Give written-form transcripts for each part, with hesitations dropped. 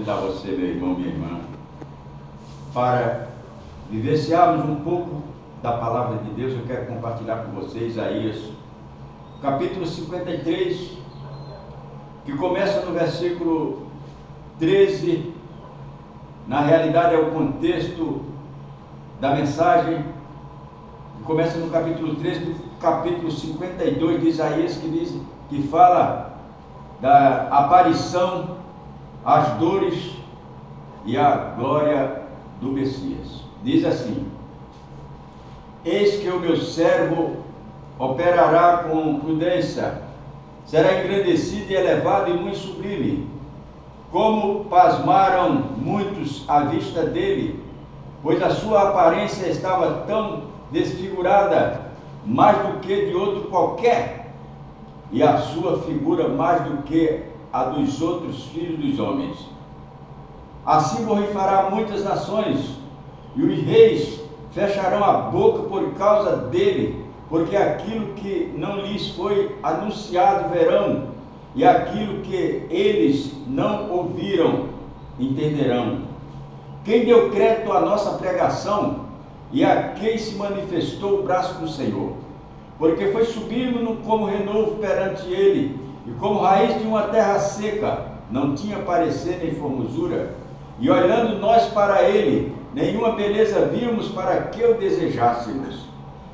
convidar você, meu irmão, minha irmã, para vivenciarmos um pouco da palavra de Deus. Eu quero compartilhar com vocês Isaías, capítulo 53, que começa no versículo 13. Na realidade é o contexto da mensagem, que começa no capítulo 13, do capítulo 52 de Isaías, que fala da aparição, as dores e a glória do Messias. Diz assim: eis que o meu servo operará com prudência, será engrandecido e elevado e muito sublime. Como pasmaram muitos à vista dele, pois a sua aparência estava tão desfigurada, mais do que de outro qualquer, e a sua figura mais do que a dos outros filhos dos homens. Assim borrifará muitas nações, e os reis fecharão a boca por causa dele, porque aquilo que não lhes foi anunciado verão, e aquilo que eles não ouviram entenderão. Quem deu crédito à nossa pregação, e a quem se manifestou o braço do Senhor? Porque foi subindo como renovo perante ele, e como raiz de uma terra seca, não tinha parecer nem formosura, e olhando nós para ele, nenhuma beleza vimos para que o desejássemos.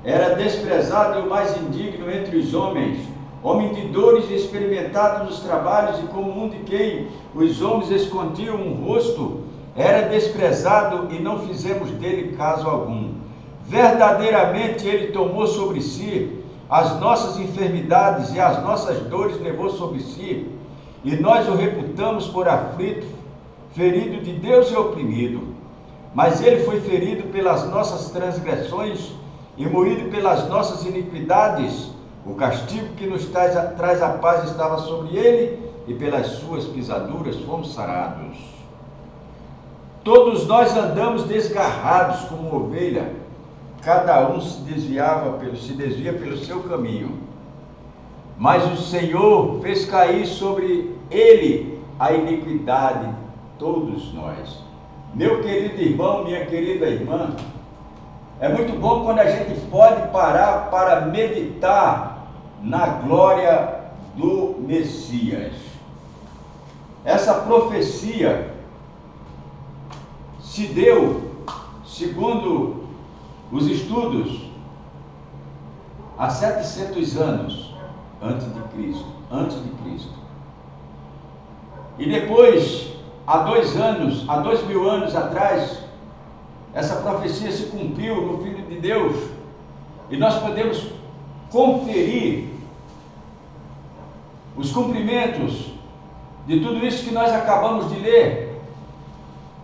Era desprezado e o mais indigno entre os homens, homem de dores e experimentado nos trabalhos, e como um de quem os homens escondiam um rosto, era desprezado e não fizemos dele caso algum. Verdadeiramente ele tomou sobre si as nossas enfermidades e as nossas dores levou sobre si, e nós o reputamos por aflito, ferido de Deus e oprimido. Mas ele foi ferido pelas nossas transgressões e moído pelas nossas iniquidades. O castigo que nos traz a paz estava sobre ele, e pelas suas pisaduras fomos sarados. Todos nós andamos desgarrados como ovelha, cada um se desvia pelo seu caminho. Mas o Senhor fez cair sobre ele a iniquidade de todos nós. Meu querido irmão, minha querida irmã, é muito bom quando a gente pode parar para meditar na glória do Messias. Essa profecia se deu, segundo os estudos, há 700 anos antes de Cristo. E depois, há 2000 anos atrás, essa profecia se cumpriu no Filho de Deus, e nós podemos conferir os cumprimentos de tudo isso que nós acabamos de ler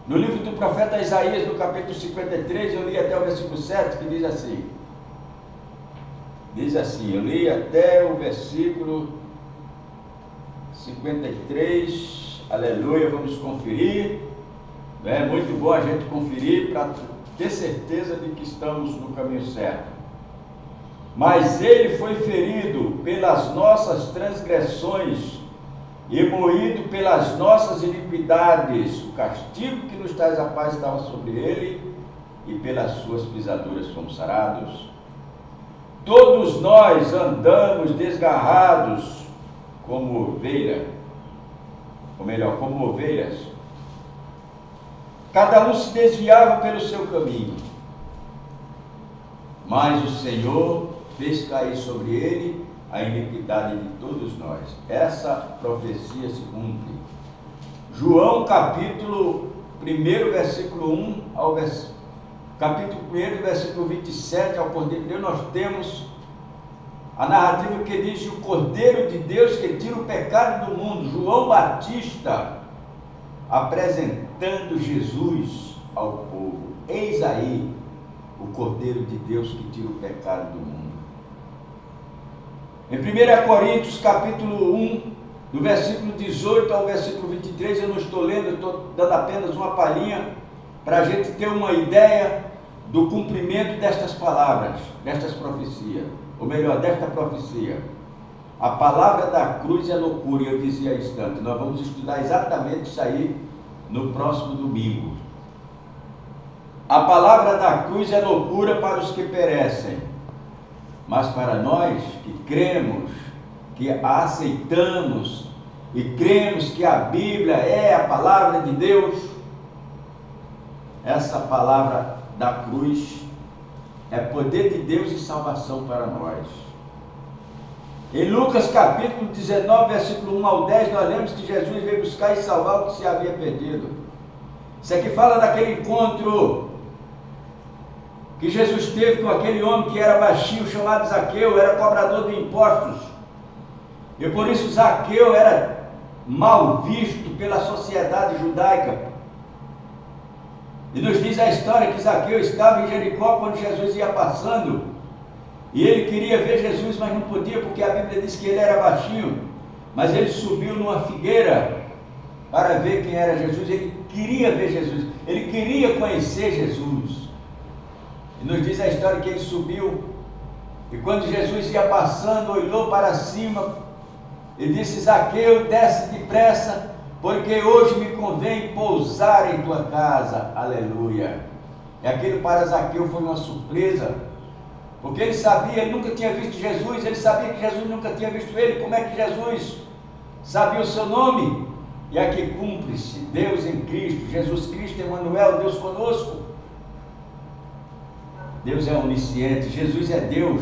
no livro do profeta Isaías, no capítulo 53. Eu li até o versículo 7, que diz assim, eu li até o versículo 53, aleluia, vamos conferir. É muito bom a gente conferir para ter certeza de que estamos no caminho certo. Mas ele foi ferido pelas nossas transgressões e moído pelas nossas iniquidades. O castigo que nos traz a paz estava sobre ele, e pelas suas pisaduras fomos sarados. Todos nós andamos desgarrados como ovelha, ou melhor, como ovelhas. Cada um se desviava pelo seu caminho, mas o Senhor fez cair sobre ele a iniquidade de todos nós. Essa profecia se cumpre. João capítulo 1, versículo 1 ao capítulo 1, versículo 27 ao Cordeiro de Deus, nós temos a narrativa que diz: o Cordeiro de Deus que tira o pecado do mundo. João Batista apresentando Jesus ao povo. Eis aí o Cordeiro de Deus que tira o pecado do mundo. Em 1 Coríntios capítulo 1, do versículo 18 ao versículo 23, eu não estou lendo, eu estou dando apenas uma palhinha para a gente ter uma ideia do cumprimento destas palavras, destas profecias, ou melhor, desta profecia. A palavra da cruz é loucura, e eu dizia há instante, nós vamos estudar exatamente isso aí no próximo domingo. A palavra da cruz é loucura para os que perecem, mas para nós que cremos, que a aceitamos e cremos que a Bíblia é a palavra de Deus, essa palavra da cruz é poder de Deus e salvação para nós. Em Lucas capítulo 19, versículo 1 ao 10, nós lemos que Jesus veio buscar e salvar o que se havia perdido. Isso aqui fala daquele encontro que Jesus teve com aquele homem que era baixinho, chamado Zaqueu, era cobrador de impostos. E por isso Zaqueu era mal visto pela sociedade judaica. E nos diz a história que Zaqueu estava em Jericó quando Jesus ia passando. E ele queria ver Jesus, mas não podia, porque a Bíblia diz que ele era baixinho. Mas ele subiu numa figueira para ver quem era Jesus. Ele queria ver Jesus, ele queria conhecer Jesus. E nos diz a história que ele subiu, e quando Jesus ia passando, olhou para cima e disse: Zaqueu, desce depressa, porque hoje me convém pousar em tua casa. Aleluia. E aquilo para Zaqueu foi uma surpresa, porque ele sabia, ele nunca tinha visto Jesus, ele sabia que Jesus nunca tinha visto ele. Como é que Jesus sabia o seu nome? E aqui cumpre-se: Deus em Cristo, Jesus Cristo, Emmanuel, Deus conosco. Deus é onisciente, Jesus é Deus.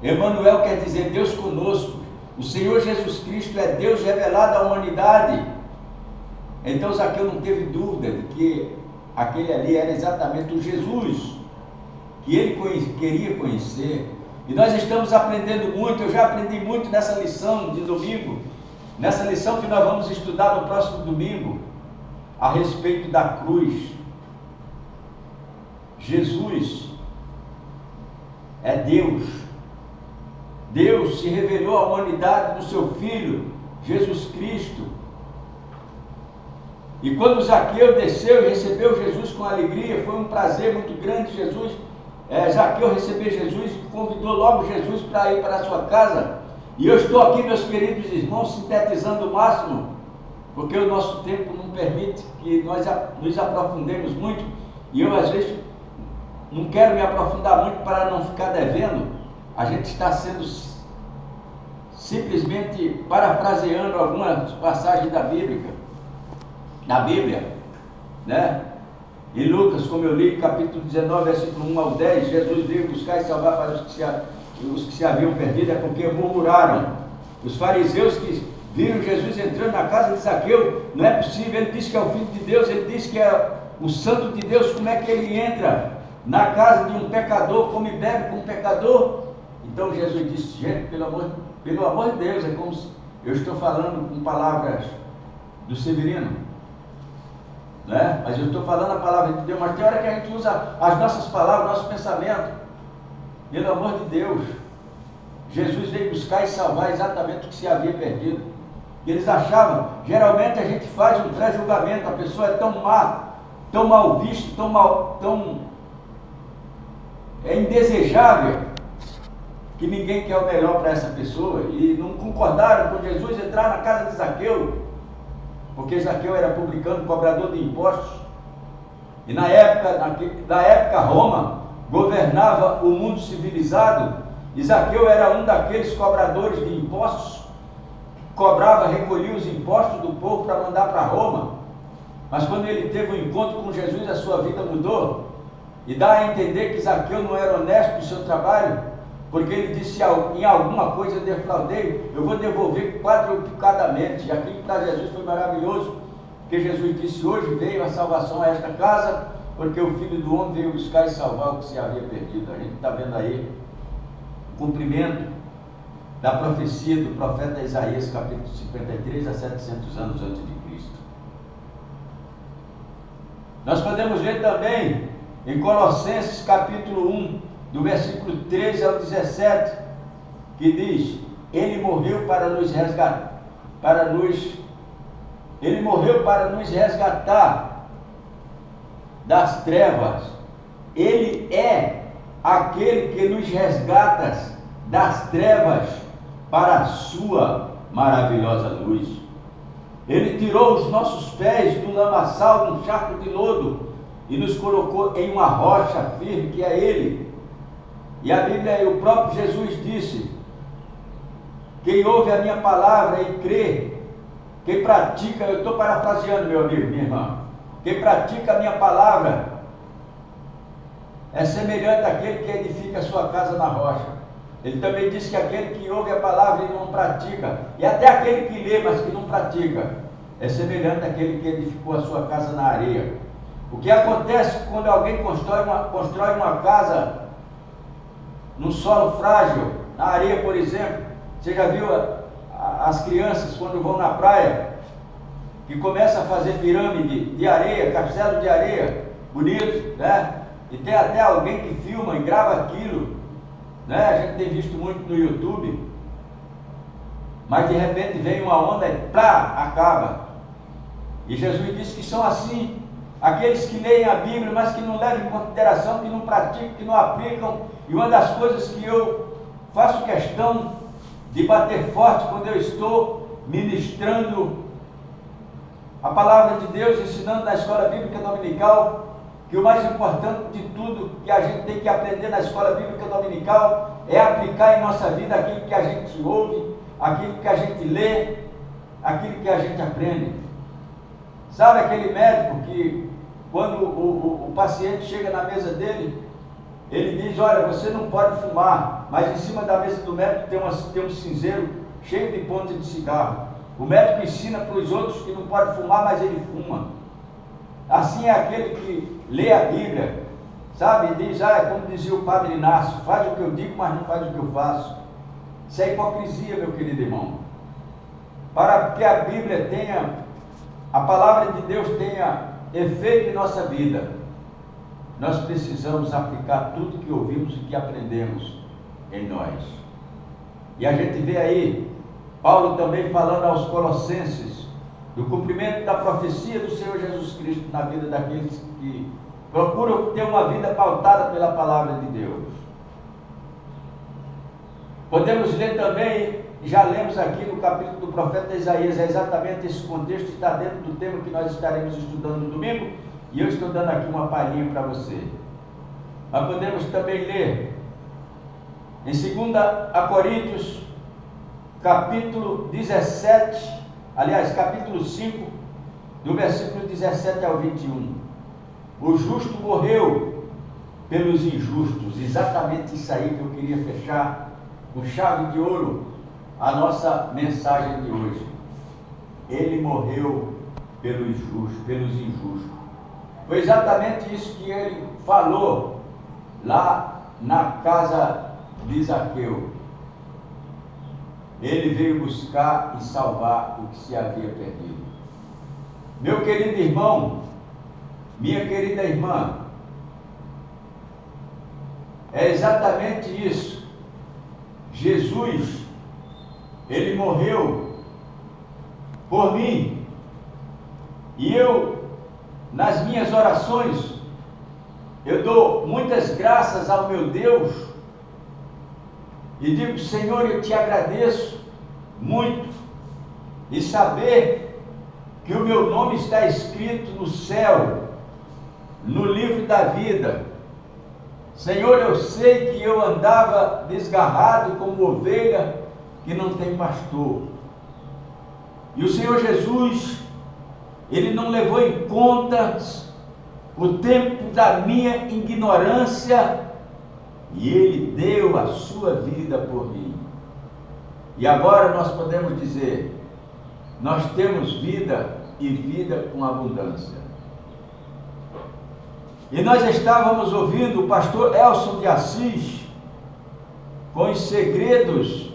Emmanuel quer dizer Deus conosco. O Senhor Jesus Cristo é Deus revelado à humanidade. Então Zaqueu não teve dúvida de que aquele ali era exatamente o Jesus que ele queria conhecer. E nós estamos aprendendo muito. Eu já aprendi muito nessa lição de domingo, nessa lição que nós vamos estudar no próximo domingo, a respeito da cruz. Jesus é Deus. Deus se revelou à humanidade no seu Filho, Jesus Cristo. E quando Zaqueu desceu e recebeu Jesus com alegria, foi um prazer muito grande. Zaqueu receber Jesus e convidou logo Jesus para ir para a sua casa. E eu estou aqui, meus queridos irmãos, sintetizando o máximo, porque o nosso tempo não permite que nós nos aprofundemos muito. E eu, às vezes, não quero me aprofundar muito para não ficar devendo. A gente está sendo simplesmente parafraseando algumas passagens da Bíblia, né? Em Lucas, como eu li, capítulo 19, versículo 1 ao 10, Jesus veio buscar e salvar para os que se haviam perdido, é porque murmuraram. Os fariseus que viram Jesus entrando na casa de Zaqueu: não é possível, ele disse que é o Filho de Deus, ele disse que é o Santo de Deus, como é que ele entra na casa de um pecador, come e bebe com um pecador? Então Jesus disse: gente, pelo amor de Deus, é como se eu estou falando com palavras do Severino, né? Mas eu estou falando a palavra de Deus. Mas tem hora que a gente usa as nossas palavras, nosso pensamento. Pelo amor de Deus, Jesus veio buscar e salvar exatamente o que se havia perdido. E eles achavam, geralmente a gente faz um pré-julgamento, a pessoa é tão má, tão mal vista, tão indesejável, que ninguém quer o melhor para essa pessoa. E não concordaram com Jesus entrar na casa de Zaqueu, porque Zaqueu era publicano, cobrador de impostos. E na época Roma governava o mundo civilizado, e Zaqueu era um daqueles cobradores de impostos, recolhia os impostos do povo para mandar para Roma. Mas quando ele teve um encontro com Jesus, a sua vida mudou. E dá a entender que Zaqueu não era honesto no seu trabalho, porque ele disse: em alguma coisa eu defraudei, eu vou devolver quadruplicadamente. E aquilo para Jesus foi maravilhoso, porque Jesus disse: hoje veio a salvação a esta casa, porque o Filho do Homem veio buscar e salvar o que se havia perdido. A gente está vendo aí o cumprimento da profecia do profeta Isaías, capítulo 53, a 700 anos antes de Cristo. Nós podemos ver também em Colossenses capítulo 1, do versículo 13 ao 17, que diz: Ele morreu para nos resgatar, Ele morreu para nos resgatar das trevas. Ele é aquele que nos resgata das trevas para a sua maravilhosa luz. Ele tirou os nossos pés do lamaçal, de um charco de lodo, e nos colocou em uma rocha firme, que é Ele. E a Bíblia, o próprio Jesus disse: quem ouve a minha palavra e crê, quem pratica, eu estou parafraseando, meu amigo, minha irmã, quem pratica a minha palavra é semelhante àquele que edifica a sua casa na rocha. Ele também disse que aquele que ouve a palavra e não pratica, e até aquele que lê, mas que não pratica, é semelhante àquele que edificou a sua casa na areia. O que acontece quando alguém constrói uma casa num solo frágil, na areia, por exemplo? Você já viu as crianças quando vão na praia, que começam a fazer pirâmide de areia, castelo de areia, bonito, né? E tem até alguém que filma e grava aquilo, né? A gente tem visto muito no YouTube, mas de repente vem uma onda e plá, acaba. E Jesus disse que são assim aqueles que leem a Bíblia, mas que não levam em consideração, que não praticam, que não aplicam. E uma das coisas que eu faço questão de bater forte quando eu estou ministrando a palavra de Deus, ensinando na escola bíblica dominical, que o mais importante de tudo que a gente tem que aprender na escola bíblica dominical é aplicar em nossa vida aquilo que a gente ouve, aquilo que a gente lê, aquilo que a gente aprende. Sabe aquele médico que, quando o paciente chega na mesa dele, ele diz: olha, você não pode fumar, mas em cima da mesa do médico tem um cinzeiro cheio de pontas de cigarro. O médico ensina para os outros que não pode fumar, mas ele fuma. Assim é aquele que lê a Bíblia, sabe, e diz: como dizia o Padre Inácio, faz o que eu digo, mas não faz o que eu faço. Isso é hipocrisia, meu querido irmão. Para que a Bíblia tenha, a palavra de Deus tenha efeito em nossa vida, nós precisamos aplicar tudo que ouvimos e que aprendemos em nós. E a gente vê aí Paulo também falando aos Colossenses do cumprimento da profecia do Senhor Jesus Cristo na vida daqueles que procuram ter uma vida pautada pela palavra de Deus. Podemos ler também, já lemos aqui no capítulo do profeta Isaías, exatamente esse contexto está dentro do tema que nós estaremos estudando no domingo, e eu estou dando aqui uma palhinha para você. Mas podemos também ler em 2 Coríntios, capítulo 17, aliás, capítulo 5, do versículo 17 ao 21. O justo morreu pelos injustos. Exatamente isso aí que eu queria fechar com chave de ouro a nossa mensagem de hoje. Ele morreu pelos injustos. Foi exatamente isso que ele falou lá na casa de Zaqueu. Ele veio buscar e salvar o que se havia perdido. Meu querido irmão, minha querida irmã, é exatamente isso. Jesus, ele morreu por mim, e eu, nas minhas orações, eu dou muitas graças ao meu Deus e digo: Senhor, eu te agradeço muito, e saber que o meu nome está escrito no céu, no livro da vida. Senhor, eu sei que eu andava desgarrado como ovelha que não tem pastor, e o Senhor Jesus, Ele não levou em conta o tempo da minha ignorância, e Ele deu a sua vida por mim. E agora nós podemos dizer: nós temos vida, e vida com abundância. E nós estávamos ouvindo o pastor Elson de Assis com os segredos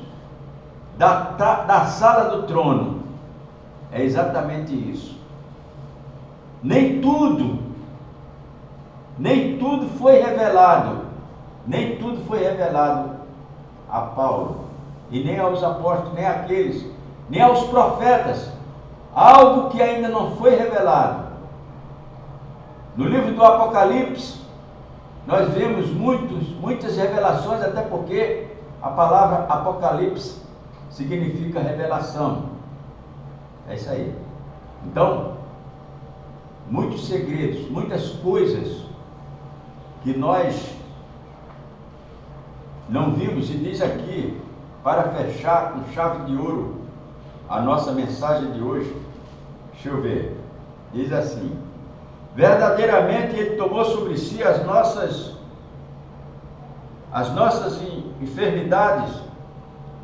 da sala do trono. É exatamente isso. Nem tudo foi revelado, nem tudo foi revelado a Paulo, e nem aos apóstolos, nem aos profetas, algo que ainda não foi revelado. No livro do Apocalipse, nós vemos muitas revelações, até porque a palavra Apocalipse significa revelação. É isso aí. Então, muitos segredos, muitas coisas que nós não vimos, e diz aqui, para fechar com chave de ouro a nossa mensagem de hoje, deixa eu ver, diz assim: verdadeiramente Ele tomou sobre si as nossas enfermidades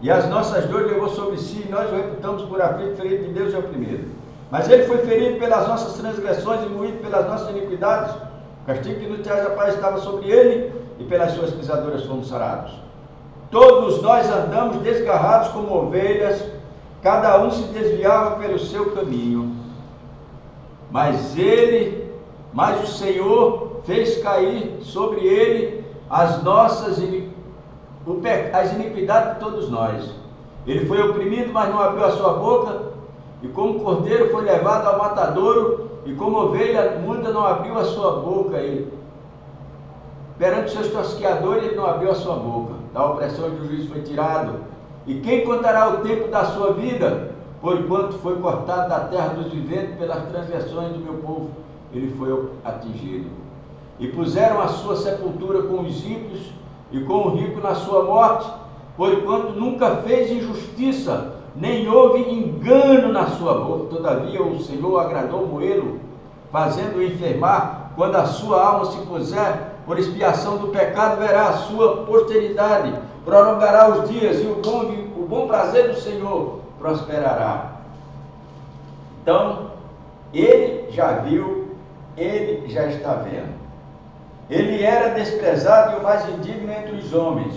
e as nossas dores levou sobre si, e nós o reputamos por aflito, ferido de Deus e oprimido. Mas Ele foi ferido pelas nossas transgressões e moído pelas nossas iniquidades. O castigo que nos traz a paz estava sobre Ele, e pelas suas pisaduras fomos sarados. Todos nós andamos desgarrados como ovelhas, cada um se desviava pelo seu caminho. Mas o Senhor fez cair sobre Ele as iniquidades de todos nós. Ele foi oprimido, mas não abriu a sua boca, e como cordeiro foi levado ao matadouro, e como ovelha muda não abriu a sua boca. Perante seus tosqueadores ele não abriu a sua boca. Da opressão do juízo foi tirado. E quem contará o tempo da sua vida? Porquanto foi cortado da terra dos viventes, pelas transgressões do meu povo ele foi atingido. E puseram a sua sepultura com os ímpios, e com o rico na sua morte, porquanto nunca fez injustiça, nem houve engano na sua boca. Todavia o Senhor agradou moê-lo, fazendo-o enfermar. Quando a sua alma se puser por expiação do pecado, verá a sua posteridade, prolongará os dias, e o bom prazer do Senhor prosperará. Então, ele já viu, ele já está vendo. Ele era desprezado e o mais indigno entre os homens,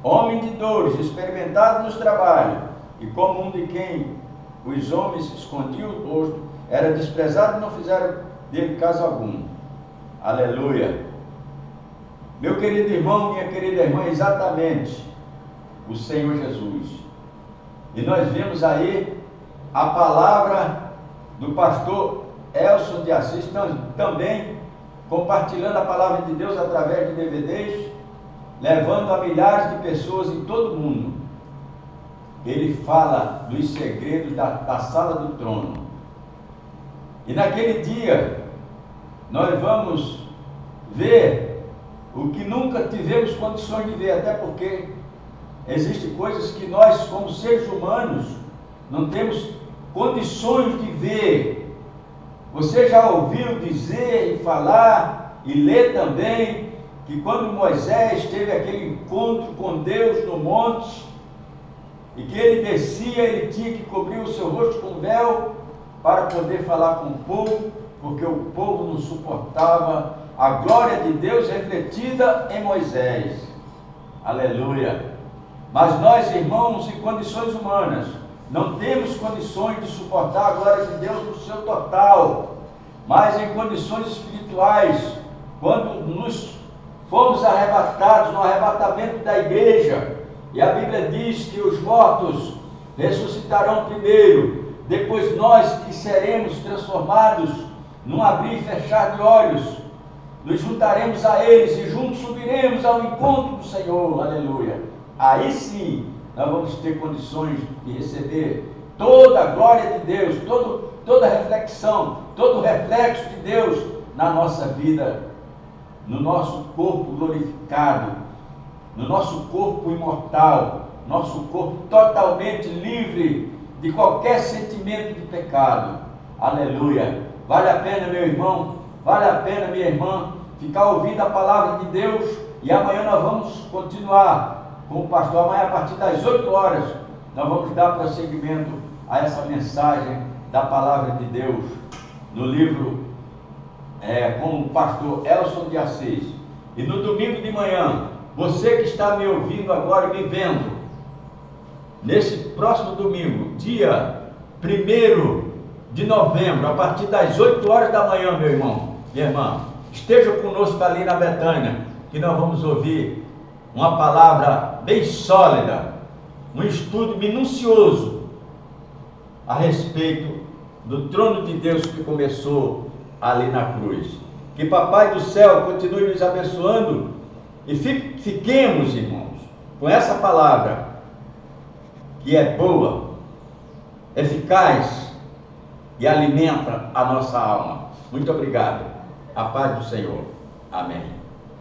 homem de dores, experimentado nos trabalhos, e como um de quem os homens escondiam o rosto, era desprezado e não fizeram dele caso algum. Aleluia! Meu querido irmão, minha querida irmã, exatamente o Senhor Jesus. E nós vemos aí a palavra do pastor Elson de Assis, também compartilhando a palavra de Deus através de DVDs, levando a milhares de pessoas em todo o mundo. Ele fala dos segredos da sala do trono. E naquele dia, nós vamos ver o que nunca tivemos condições de ver, até porque existem coisas que nós, como seres humanos, não temos condições de ver. Você já ouviu dizer e falar e ler também que quando Moisés teve aquele encontro com Deus no monte, e que ele descia, ele tinha que cobrir o seu rosto com véu para poder falar com o povo, porque o povo não suportava a glória de Deus refletida em Moisés. Aleluia! Mas nós, irmãos, em condições humanas, não temos condições de suportar a glória de Deus no seu total, mas em condições espirituais, quando nos fomos arrebatados no arrebatamento da igreja, e a Bíblia diz que os mortos ressuscitarão primeiro, depois nós que seremos transformados num abrir e fechar de olhos, nos juntaremos a eles e juntos subiremos ao encontro do Senhor. Aleluia! Aí sim nós vamos ter condições de receber toda a glória de Deus, toda a reflexão, todo o reflexo de Deus na nossa vida, no nosso corpo glorificado, no nosso corpo imortal, nosso corpo totalmente livre de qualquer sentimento de pecado. Aleluia! Vale a pena, meu irmão, vale a pena, minha irmã, ficar ouvindo a palavra de Deus. E amanhã nós vamos continuar com o pastor. Amanhã, a partir das 8 horas, nós vamos dar prosseguimento a essa mensagem da palavra de Deus no livro com o pastor Elson de Assis. E no domingo de manhã, você que está me ouvindo agora e me vendo, nesse próximo domingo, dia 1º de novembro, a partir das 8 horas da manhã, meu irmão, minha irmã, esteja conosco ali na Betânia, que nós vamos ouvir uma palavra bem sólida, um estudo minucioso a respeito do trono de Deus que começou ali na cruz. Que Papai do céu continue nos abençoando e fiquemos, irmãos, com essa palavra que é boa, eficaz e alimenta a nossa alma. Muito obrigado. A paz do Senhor. Amém.